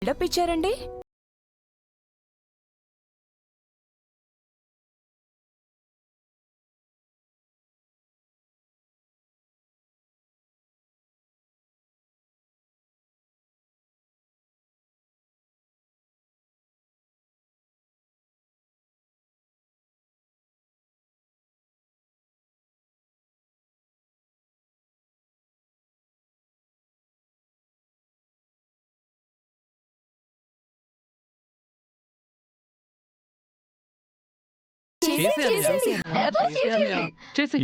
Buildup ఇచ్చారండి.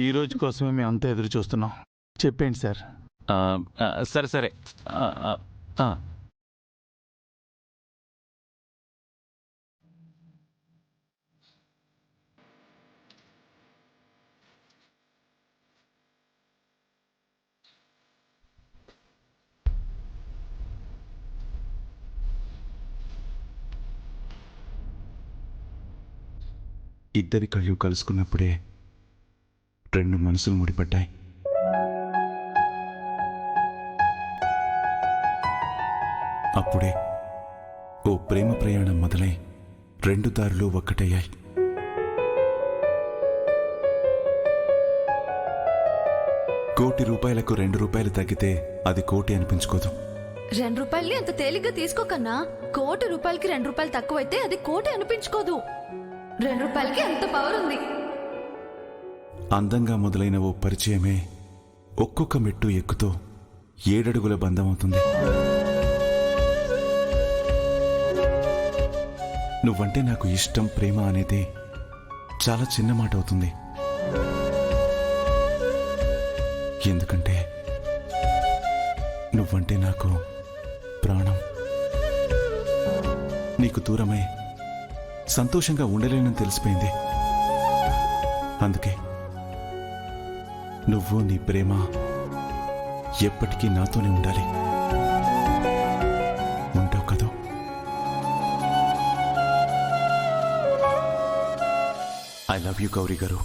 ఈ రోజు కోసమే మేము అంతా ఎదురు చూస్తున్నాం. చెప్పండి సార్. సరే సరే. ఇద్దరి కళ్ళు కలుసుకున్నప్పుడే రెండు మనసులు ముడిపడ్డాయి. అప్పుడే ఓ ప్రేమ ప్రయాణం మొదలై రెండు దారులు ఒక్కటయ్యాయి. ₹1,00,00,000కు ₹2 తగ్గితే అది కోటి అనిపించుకోదు. ₹2 అంత తేలిగ్గా తీసుకోకన్నా. ₹1,00,00,000కి ₹2 తక్కువైతే అది కోటి అనిపించుకోదు. ₹2కి అంత పవర్ ఉంది. అందంగా మొదలైన ఓ పరిచయమే ఒక్కొక్క మెట్టు ఎక్కుతూ 7 అడుగుల బంధం అవుతుంది. నువ్వంటే నాకు ఇష్టం, ప్రేమ అనేది చాలా చిన్న మాట అవుతుంది. ఎందుకంటే నువ్వంటే నాకు ప్రాణం. నీకు దూరమై సంతోషంగా ఉండలేనని తెలిసిపోయింది. అందుకే నువ్వు, నీ ప్రేమ ఎప్పటికీ నాతోనే ఉండాలి. ఉంటావు కదా? ఐ లవ్ యూ గౌరీ గారు.